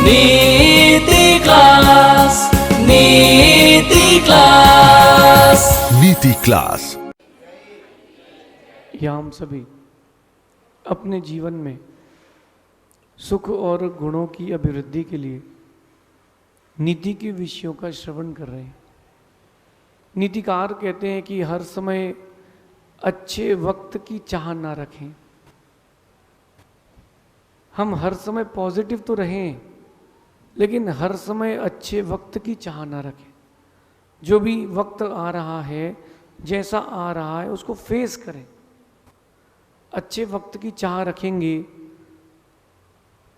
नीति क्लास, नीति क्लास, नीति क्लास। यहाँ हम सभी अपने जीवन में सुख और गुणों की अभिवृद्धि के लिए नीति के विषयों का श्रवण कर रहे हैं। नीतिकार कहते हैं कि हर समय अच्छे वक्त की चाह ना रखें। हम हर समय पॉजिटिव तो रहें, लेकिन हर समय अच्छे वक्त की चाह ना रखें। जो भी वक्त आ रहा है, जैसा आ रहा है, उसको फेस करें। अच्छे वक्त की चाह रखेंगे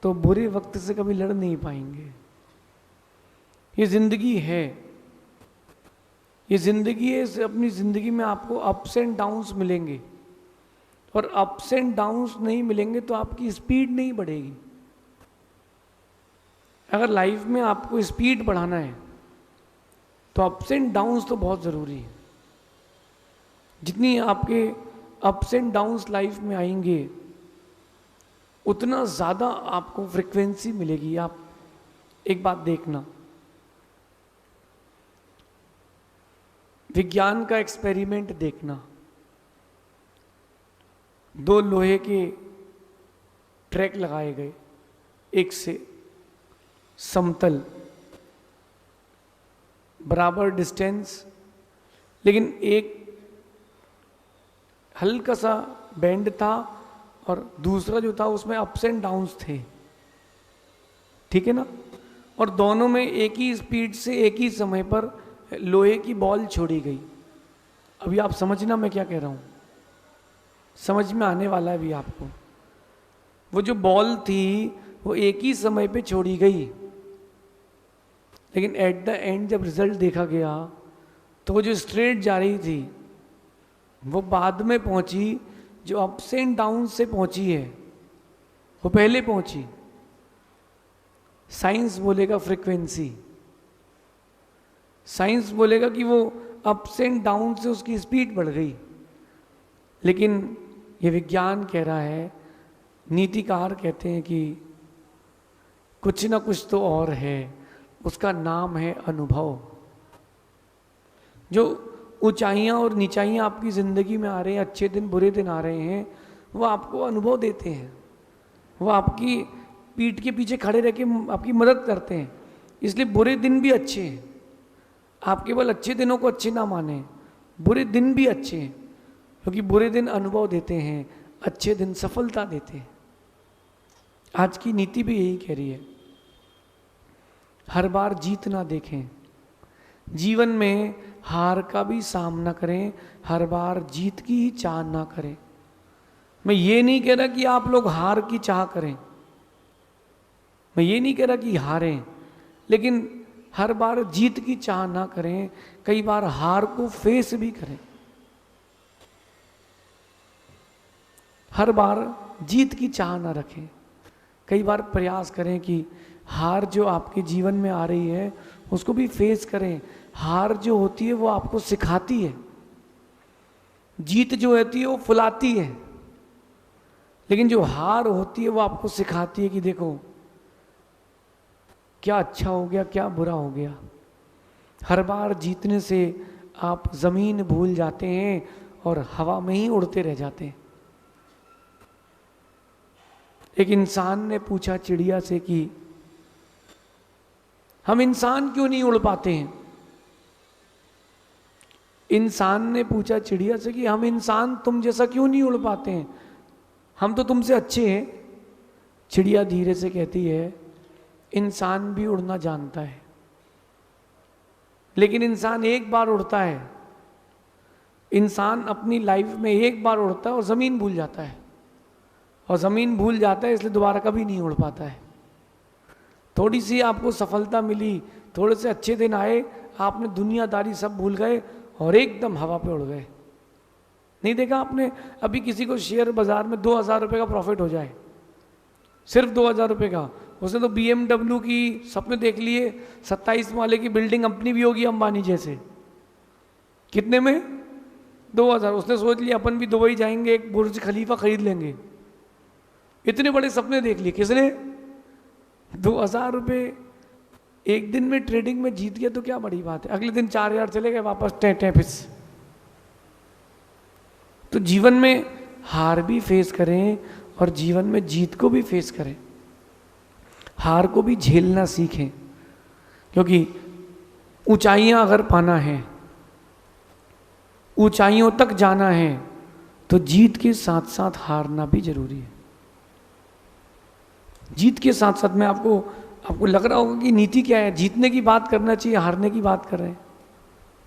तो बुरे वक्त से कभी लड़ नहीं पाएंगे। ये जिंदगी है, ये जिंदगी है। अपनी जिंदगी में आपको अप्स एंड डाउन्स मिलेंगे, और अप्स एंड डाउन्स नहीं मिलेंगे तो आपकी स्पीड नहीं बढ़ेगी। अगर लाइफ में आपको स्पीड बढ़ाना है तो अप्स एंड डाउन्स तो बहुत ज़रूरी है। जितनी आपके अप्स एंड डाउन्स लाइफ में आएंगे, उतना ज़्यादा आपको फ्रिक्वेंसी मिलेगी। आप एक बात देखना, विज्ञान का एक्सपेरिमेंट देखना। दो लोहे के ट्रैक लगाए गए, एक से समतल, बराबर डिस्टेंस, लेकिन एक हल्का सा बेंड था और दूसरा जो था उसमें अप्स एंड डाउन्स थे। ठीक है ना? और दोनों में एक ही स्पीड से एक ही समय पर लोहे की बॉल छोड़ी गई। अभी आप समझना मैं क्या कह रहा हूं, समझ में आने वाला है भी आपको। वो जो बॉल थी वो एक ही समय पे छोड़ी गई, लेकिन एट द एंड जब रिजल्ट देखा गया तो वो जो स्ट्रेट जा रही थी वो बाद में पहुंची। जो अप्स एंड डाउन से पहुंची है वो पहले पहुंची। साइंस बोलेगा फ्रीक्वेंसी, साइंस बोलेगा कि वो अप्स एंड डाउन से उसकी स्पीड बढ़ गई, लेकिन ये विज्ञान कह रहा है, नीतिकार कहते हैं कि कुछ ना कुछ तो और है। उसका नाम है अनुभव। जो ऊंचाइयां और नीचाइयां आपकी ज़िंदगी में आ रहे हैं, अच्छे दिन बुरे दिन आ रहे हैं, वो आपको अनुभव देते हैं। वो आपकी पीठ के पीछे खड़े रह के आपकी मदद करते हैं। इसलिए बुरे दिन भी अच्छे हैं। आप केवल अच्छे दिनों को अच्छे ना माने, बुरे दिन भी अच्छे हैं, क्योंकि बुरे दिन अनुभव देते हैं, अच्छे दिन सफलता देते हैं। आज की नीति भी यही कह रही है, हर बार जीत ना देखें। जीवन में हार का भी सामना करें, हर बार जीत की ही चाह ना करें। मैं ये नहीं कह रहा कि आप लोग हार की चाह करें, मैं ये नहीं कह रहा कि हारें, लेकिन हर बार जीत की चाह ना करें। कई बार हार को फेस भी करें। हर बार जीत की चाह ना रखें। कई बार प्रयास करें कि हार जो आपके जीवन में आ रही है उसको भी फेस करें। हार जो होती है वो आपको सिखाती है, जीत जो होती है वो फुलाती है, लेकिन जो हार होती है वो आपको सिखाती है कि देखो क्या अच्छा हो गया, क्या बुरा हो गया। हर बार जीतने से आप जमीन भूल जाते हैं और हवा में ही उड़ते रह जाते हैं। एक इंसान ने पूछा चिड़िया से कि हम इंसान क्यों नहीं उड़ पाते हैं। इंसान ने पूछा चिड़िया से कि हम इंसान तुम जैसा क्यों नहीं उड़ पाते हैं, हम तो तुमसे अच्छे हैं। चिड़िया धीरे से कहती है, इंसान भी उड़ना जानता है, लेकिन इंसान एक बार उड़ता है। इंसान अपनी लाइफ में एक बार उड़ता है और ज़मीन भूल जाता है, और ज़मीन भूल जाता है, इसलिए दोबारा कभी नहीं उड़ पाता है। थोड़ी सी आपको सफलता मिली, थोड़े से अच्छे दिन आए, आपने दुनियादारी सब भूल गए और एकदम हवा पे उड़ गए। नहीं देखा आपने अभी किसी को शेयर बाजार में 2000 रुपये का प्रॉफिट हो जाए, सिर्फ 2000 रुपये का, उसने तो BMW की सपने देख लिए, 27 माले की बिल्डिंग अपनी भी होगी अंबानी जैसे। कितने में? 2000। उसने सोच लिया अपन भी दुबई जाएंगे, एक बुर्ज खलीफा खरीद लेंगे। इतने बड़े सपने देख लिए किसने? 2,000 रुपये एक दिन में ट्रेडिंग में जीत गया तो क्या बड़ी बात है, अगले दिन 4,000 चले गए वापस टेपिस। तो जीवन में हार भी फेस करें और जीवन में जीत को भी फेस करें, हार को भी झेलना सीखें, क्योंकि ऊंचाइयां अगर पाना है, ऊंचाइयों तक जाना है, तो जीत के साथ साथ हारना भी जरूरी है। जीत के साथ साथ में आपको लग रहा होगा कि नीति क्या है, जीतने की बात करना चाहिए, हारने की बात कर रहे हैं,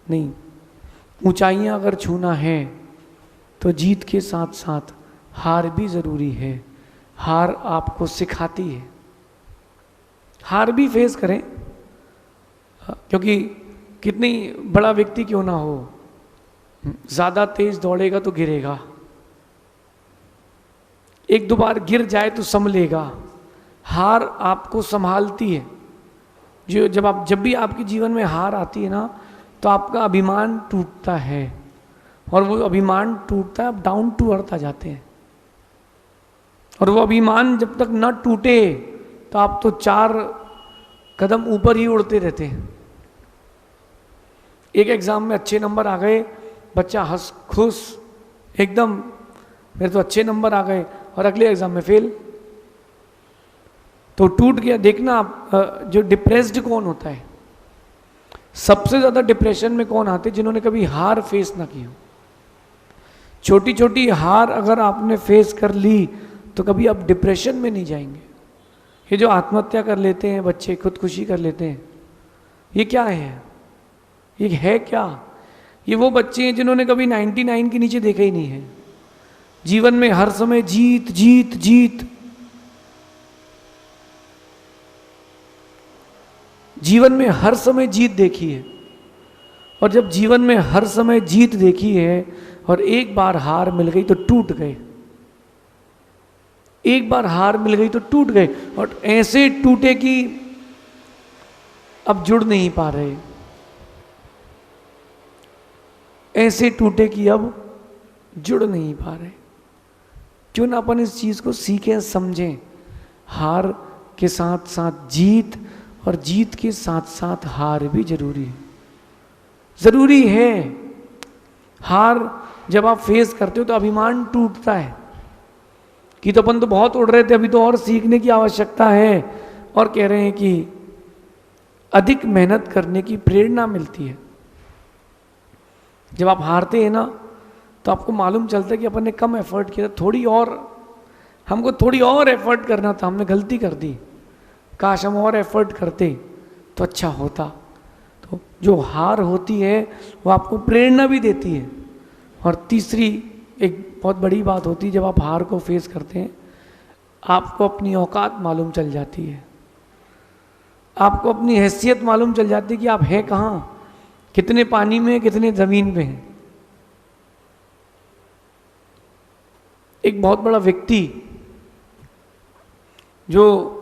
नहीं। ऊंचाइयां अगर छूना है तो जीत के साथ साथ हार भी जरूरी है। हार आपको सिखाती है, हार भी फेस करें, क्योंकि कितनी बड़ा व्यक्ति क्यों ना हो, ज्यादा तेज दौड़ेगा तो गिरेगा, एक दो बार गिर जाए तो संभलेगा। हार आपको संभालती है। जब भी आपके जीवन में हार आती है ना, तो आपका अभिमान टूटता है, और वो अभिमान टूटता है, आप डाउन टू अर्थ आ जाते हैं। और वो अभिमान जब तक न टूटे तो आप तो 4 कदम ऊपर ही उड़ते रहते हैं। एक एग्जाम में अच्छे नंबर आ गए, बच्चा हंस खुश एकदम, मेरे तो अच्छे नंबर आ गए, और अगले एग्जाम में फेल, तो टूट गया। देखना आप, जो डिप्रेस्ड कौन होता है, सबसे ज्यादा डिप्रेशन में कौन आते हैं, जिन्होंने कभी हार फेस ना की हो। छोटी छोटी हार अगर आपने फेस कर ली तो कभी आप डिप्रेशन में नहीं जाएंगे। ये जो आत्महत्या कर लेते हैं बच्चे, खुदकुशी कर लेते हैं, ये क्या है, ये है क्या? ये वो बच्चे हैं जिन्होंने कभी 99 के नीचे देखा ही नहीं है। जीवन में हर समय जीत जीत जीत, जीवन में हर समय जीत देखी है। और जब जीवन में हर समय जीत देखी है और एक बार हार मिल गई तो टूट गए, एक बार हार मिल गई तो टूट गए, और ऐसे टूटे कि अब जुड़ नहीं पा रहे, ऐसे टूटे कि अब जुड़ नहीं पा रहे। क्यों ना अपन इस चीज को सीखें, समझें। हार के साथ साथ जीत, और जीत के साथ साथ हार भी जरूरी है, जरूरी है। हार जब आप फेस करते हो तो अभिमान टूटता है कि तो अपन तो बहुत उड़ रहे थे, अभी तो और सीखने की आवश्यकता है, और कह रहे हैं कि अधिक मेहनत करने की प्रेरणा मिलती है। जब आप हारते हैं ना, तो आपको मालूम चलता है कि अपन ने कम एफर्ट किया था, हमको थोड़ी और एफर्ट करना था, हमने गलती कर दी, काश हम और एफर्ट करते तो अच्छा होता। तो जो हार होती है वो आपको प्रेरणा भी देती है। और तीसरी एक बहुत बड़ी बात होती है, जब आप हार को फेस करते हैं, आपको अपनी औकात मालूम चल जाती है, आपको अपनी हैसियत मालूम चल जाती है कि आप हैं कहाँ, कितने पानी में, कितने जमीन पे हैं। एक बहुत बड़ा व्यक्ति जो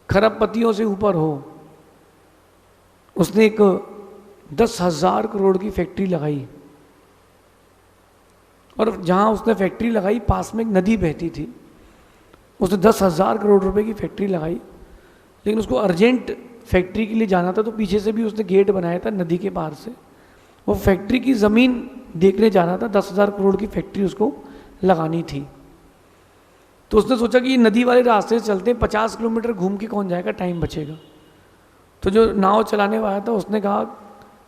खरबपतियों से ऊपर हो, उसने एक 10,000 करोड़ की फैक्ट्री लगाई, और जहां उसने फैक्ट्री लगाई पास में एक नदी बहती थी। उसने 10,000 करोड़ रुपए की फैक्ट्री लगाई, लेकिन उसको अर्जेंट फैक्ट्री के लिए जाना था, तो पीछे से भी उसने गेट बनाया था नदी के पार से। वो फैक्ट्री की ज़मीन देखने जाना था, 10,000 करोड़ की फैक्ट्री उसको लगानी थी। तो उसने सोचा कि नदी वाले रास्ते से चलते हैं, 50 किलोमीटर घूम के कौन जाएगा, टाइम बचेगा। तो जो नाव चलाने वाला था उसने कहा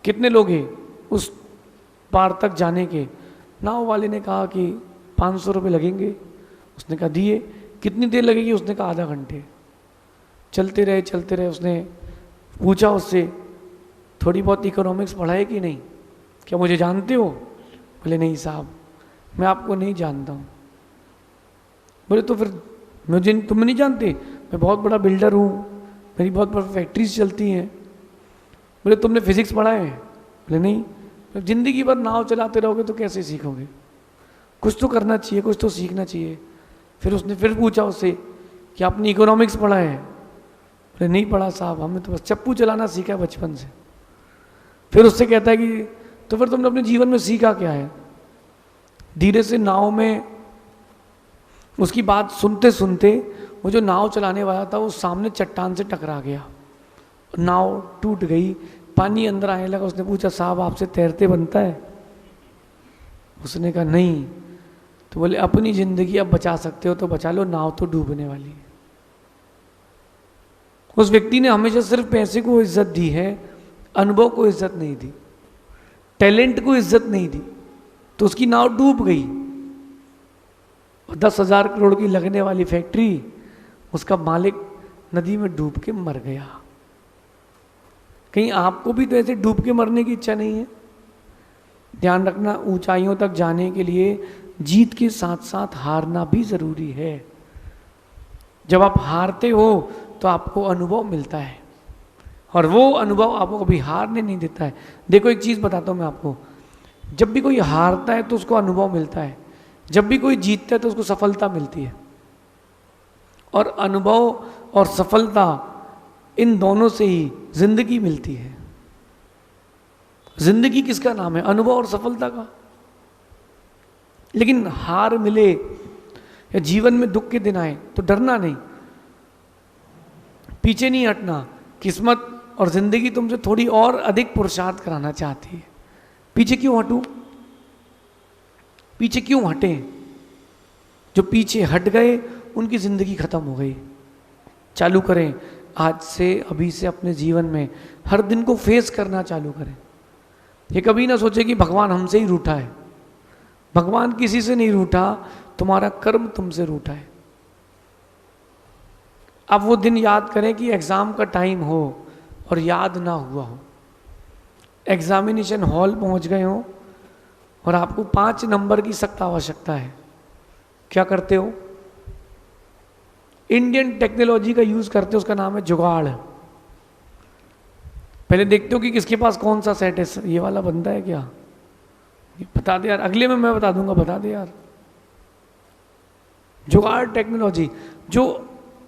कितने लोग हैं उस पार तक जाने के। नाव वाले ने कहा कि 500 रुपये लगेंगे। उसने कहा दिए। कितनी देर लगेगी? उसने कहा आधा घंटे। चलते रहे। उसने पूछा उससे, थोड़ी बहुत इकोनॉमिक्स पढ़ा है कि नहीं, क्या मुझे जानते हो? बोले नहीं साहब, मैं आपको नहीं जानता हूँ। बोले तो फिर मुझे तुम नहीं जानते? मैं बहुत बड़ा बिल्डर हूँ, मेरी बहुत बड़ी फैक्ट्रीज चलती हैं। बोले तुमने फिजिक्स पढ़ा है? बोले नहीं। तो जिंदगी भर नाव चलाते रहोगे तो कैसे सीखोगे? कुछ तो करना चाहिए, कुछ तो सीखना चाहिए। फिर उसने फिर पूछा उससे कि आपने इकोनॉमिक्स पढ़ा है? बोले नहीं पढ़ा साहब, हमने तो बस चप्पू चलाना सीखा बचपन से। फिर उससे कहता है कि तो फिर तुमने अपने जीवन में सीखा क्या है? धीरे से नाव में उसकी बात सुनते सुनते वो जो नाव चलाने वाला था वो सामने चट्टान से टकरा गया, नाव टूट गई, पानी अंदर आने लगा। उसने पूछा साहब आपसे तैरते बनता है? उसने कहा नहीं। तो बोले अपनी ज़िंदगी अब बचा सकते हो तो बचा लो, नाव तो डूबने वाली है। उस व्यक्ति ने हमेशा सिर्फ पैसे को इज्जत दी है, अनुभव को इज्जत नहीं दी, टैलेंट को इज्जत नहीं दी, तो उसकी नाव डूब गई। 10,000 करोड़ की लगने वाली फैक्ट्री, उसका मालिक नदी में डूब के मर गया। कहीं आपको भी तो ऐसे डूब के मरने की इच्छा नहीं है? ध्यान रखना, ऊंचाइयों तक जाने के लिए जीत के साथ साथ हारना भी जरूरी है। जब आप हारते हो तो आपको अनुभव मिलता है, और वो अनुभव आपको कभी हारने नहीं देता है। देखो एक चीज़ बताता हूँ मैं आपको, जब भी कोई हारता है तो उसको अनुभव मिलता है, जब भी कोई जीतता है तो उसको सफलता मिलती है। और अनुभव और सफलता, इन दोनों से ही जिंदगी मिलती है। जिंदगी किसका नाम है? अनुभव और सफलता का। लेकिन हार मिले या जीवन में दुख के दिन आए तो डरना नहीं, पीछे नहीं हटना। किस्मत और जिंदगी तुमसे थोड़ी और अधिक पुरुषार्थ कराना चाहती है। पीछे क्यों हटूं? पीछे क्यों हटें? जो पीछे हट गए उनकी जिंदगी खत्म हो गई। चालू करें आज से, अभी से अपने जीवन में हर दिन को फेस करना चालू करें। ये कभी ना सोचे कि भगवान हमसे ही रूठा है। भगवान किसी से नहीं रूठा, तुम्हारा कर्म तुमसे रूठा है। अब वो दिन याद करें कि एग्जाम का टाइम हो और याद ना हुआ हो, एग्जामिनेशन हॉल पहुंच गए हो और आपको 5 नंबर की सख्त आवश्यकता है। क्या करते हो? इंडियन टेक्नोलॉजी का यूज करते हो, उसका नाम है जुगाड़। पहले देखते हो कि किसके पास कौन सा सेट है, ये वाला बनता है क्या, ये बता दे यार, अगले में मैं बता दूंगा, बता दे यार। जुगाड़ टेक्नोलॉजी। जो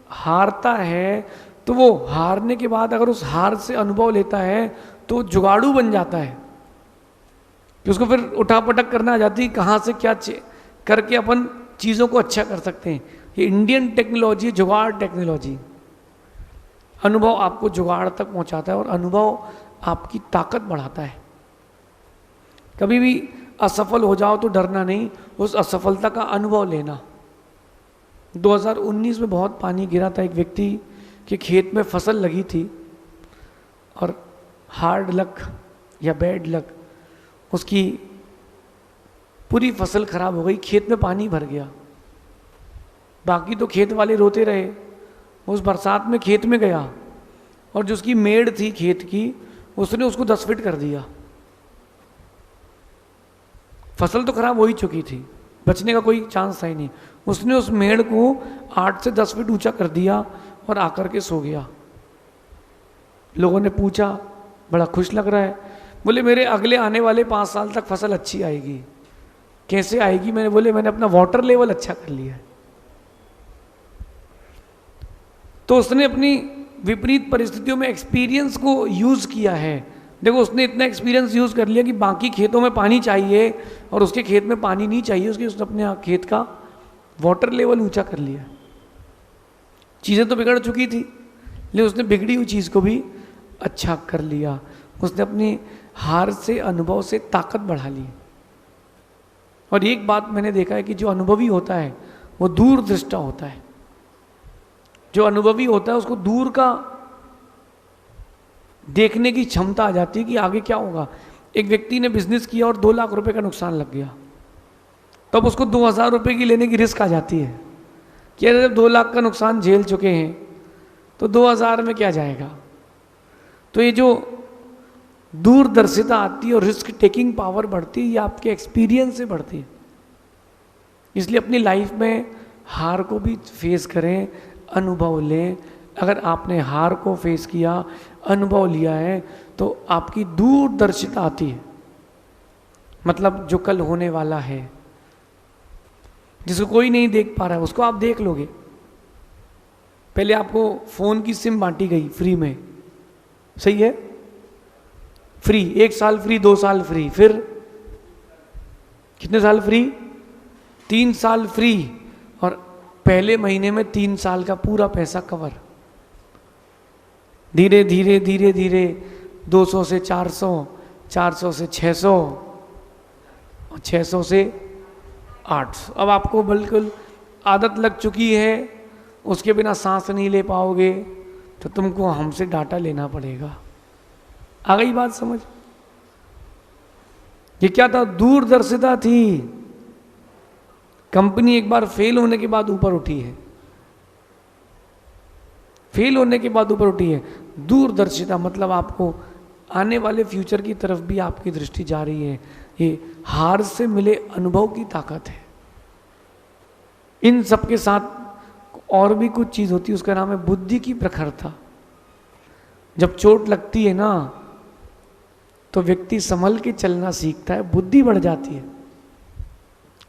हारता है तो वो हारने के बाद अगर उस हार से अनुभव लेता है तो जुगाड़ू बन जाता है, कि उसको फिर उठापटक करना आ जाती है, कहाँ से क्या करके अपन चीज़ों को अच्छा कर सकते हैं। ये इंडियन टेक्नोलॉजी, जुगाड़ टेक्नोलॉजी। अनुभव आपको जुगाड़ तक पहुंचाता है और अनुभव आपकी ताकत बढ़ाता है। कभी भी असफल हो जाओ तो डरना नहीं, उस असफलता का अनुभव लेना। 2019 में बहुत पानी गिरा था, एक व्यक्ति के खेत में फसल लगी थी और हार्ड लक या बैड लक, उसकी पूरी फसल खराब हो गई, खेत में पानी भर गया। बाकी तो खेत वाले रोते रहे। उस बरसात में खेत में गया और जो उसकी मेड़ थी खेत की, उसने उसको 10 फीट कर दिया। फसल तो खराब हो ही चुकी थी, बचने का कोई चांस था ही नहीं। उसने उस मेड़ को 8 से 10 फीट ऊंचा कर दिया और आकर के सो गया। लोगों ने पूछा, बड़ा खुश लग रहा है। बोले मेरे अगले आने वाले 5 साल तक फसल अच्छी आएगी। कैसे आएगी? मैंने अपना वाटर लेवल अच्छा कर लिया है। तो उसने अपनी विपरीत परिस्थितियों में एक्सपीरियंस को यूज किया है। देखो उसने इतना एक्सपीरियंस यूज कर लिया कि बाकी खेतों में पानी चाहिए और उसके खेत में पानी नहीं चाहिए, उसने अपने खेत का वाटर लेवल ऊंचा कर लिया। चीज़ें तो बिगड़ चुकी थी, लेकिन उसने बिगड़ी हुई चीज़ को भी अच्छा कर लिया। उसने अपनी हार से, अनुभव से ताकत बढ़ा ली। और एक बात मैंने देखा है कि जो अनुभवी होता है वो दूरदृष्टा होता है। जो अनुभवी होता है उसको दूर का देखने की क्षमता आ जाती है कि आगे क्या होगा। एक व्यक्ति ने बिजनेस किया और 2 लाख रुपए का नुकसान लग गया, तब उसको 2,000 रुपए की लेने की रिस्क आ जाती है कि अरे जब 2 लाख का नुकसान झेल चुके हैं तो 2,000 में क्या जाएगा। तो ये जो दूरदर्शिता आती है और रिस्क टेकिंग पावर बढ़ती है, ये आपके एक्सपीरियंस से बढ़ती है। इसलिए अपनी लाइफ में हार को भी फेस करें, अनुभव लें। अगर आपने हार को फेस किया, अनुभव लिया है, तो आपकी दूरदर्शिता आती है। मतलब जो कल होने वाला है, जिसको कोई नहीं देख पा रहा है, उसको आप देख लोगे। पहले आपको फ़ोन की सिम बांटी गई फ्री में, सही है, फ्री, 1 साल फ्री, 2 साल फ्री, फिर कितने साल फ्री? 3 साल फ्री, और पहले महीने में 3 साल का पूरा पैसा कवर। धीरे धीरे धीरे धीरे 200 से 400, 400 से 600 और 600 से 800। अब आपको बिल्कुल आदत लग चुकी है, उसके बिना सांस नहीं ले पाओगे, तो तुमको हमसे डाटा लेना पड़ेगा। आ गई बात समझ? ये क्या था? दूरदर्शिता थी। कंपनी एक बार फेल होने के बाद ऊपर उठी है, फेल होने के बाद ऊपर उठी है। दूरदर्शिता मतलब आपको आने वाले फ्यूचर की तरफ भी आपकी दृष्टि जा रही है। ये हार से मिले अनुभव की ताकत है। इन सब के साथ और भी कुछ चीज होती है, उसका नाम है बुद्धि की प्रखरता। जब चोट लगती है ना, तो व्यक्ति संभल के चलना सीखता है, बुद्धि बढ़ जाती है।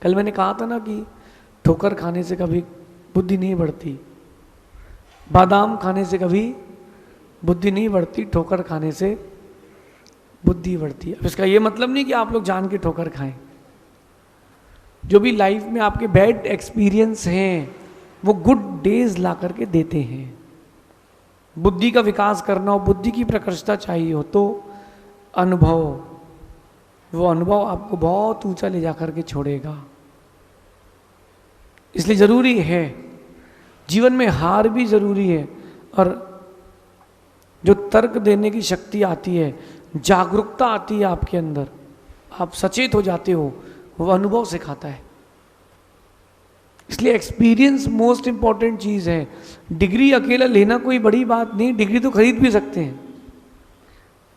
कल मैंने कहा था ना कि ठोकर खाने से कभी बुद्धि नहीं बढ़ती, बादाम खाने से कभी बुद्धि नहीं बढ़ती, ठोकर खाने से बुद्धि बढ़ती है। अब इसका ये मतलब नहीं कि आप लोग जान के ठोकर खाएं। जो भी लाइफ में आपके बैड एक्सपीरियंस हैं, वो गुड डेज ला करके देते हैं। बुद्धि का विकास करना हो, बुद्धि की प्रखरता चाहिए हो, तो अनुभव, वो अनुभव आपको बहुत ऊंचा ले जाकर के छोड़ेगा। इसलिए जरूरी है, जीवन में हार भी जरूरी है, और जो तर्क देने की शक्ति आती है, जागरूकता आती है आपके अंदर, आप सचेत हो जाते हो, वो अनुभव सिखाता है। इसलिए एक्सपीरियंस मोस्ट इंपॉर्टेंट चीज है। डिग्री अकेला लेना कोई बड़ी बात नहीं, डिग्री तो खरीद भी सकते हैं,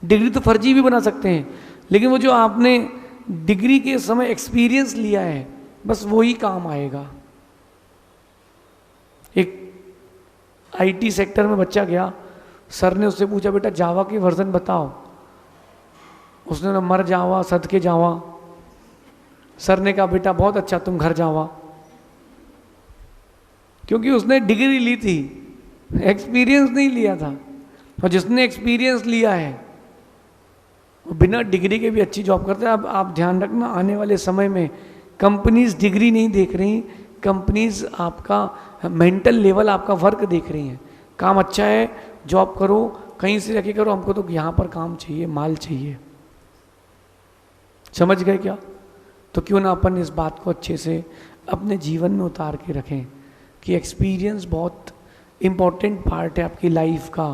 डिग्री तो फर्जी भी बना सकते हैं, लेकिन वो जो आपने डिग्री के समय एक्सपीरियंस लिया है, बस वो ही काम आएगा। एक आईटी सेक्टर में बच्चा गया, सर ने उससे पूछा बेटा जावा के वर्जन बताओ। उसने ना मर जावा, सदके जावा। सर ने कहा बेटा बहुत अच्छा, तुम घर जावा। क्योंकि उसने डिग्री ली थी, एक्सपीरियंस नहीं लिया था। और जिसने एक्सपीरियंस लिया है वो बिना डिग्री के भी अच्छी जॉब करते हैं। अब आप ध्यान रखना, आने वाले समय में कंपनीज डिग्री नहीं देख रही, कंपनीज आपका मेंटल लेवल, आपका वर्क देख रही हैं। काम अच्छा है, जॉब करो, कहीं से रखे करो, हमको तो यहाँ पर काम चाहिए, माल चाहिए। समझ गए क्या? तो क्यों ना अपन इस बात को अच्छे से अपने जीवन में उतार के रखें कि एक्सपीरियंस बहुत इम्पॉर्टेंट पार्ट है आपकी लाइफ का।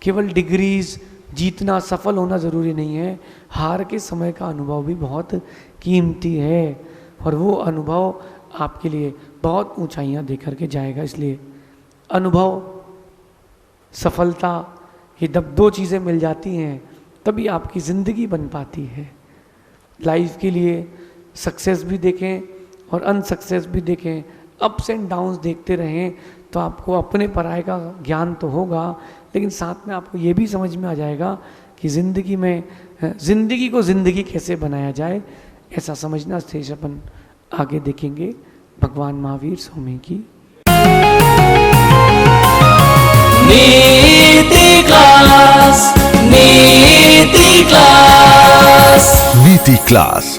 केवल डिग्रीज, जीतना, सफल होना ज़रूरी नहीं है। हार के समय का अनुभव भी बहुत कीमती है, और वो अनुभव आपके लिए बहुत ऊंचाइयां दे करके जाएगा। इसलिए अनुभव, सफलता, ये जब दो चीज़ें मिल जाती हैं तभी आपकी ज़िंदगी बन पाती है। लाइफ के लिए सक्सेस भी देखें और अनसक्सेस भी देखें, अप्स एंड डाउन्स देखते रहें, तो आपको अपने पराये का ज्ञान तो होगा, लेकिन साथ में आपको ये भी समझ में आ जाएगा कि ज़िंदगी में, ज़िंदगी को ज़िंदगी कैसे बनाया जाए, ऐसा समझना स्टेज अपन आगे देखेंगे। भगवान महावीर स्वामी की नीति क्लास, नीति क्लास, नीति क्लास।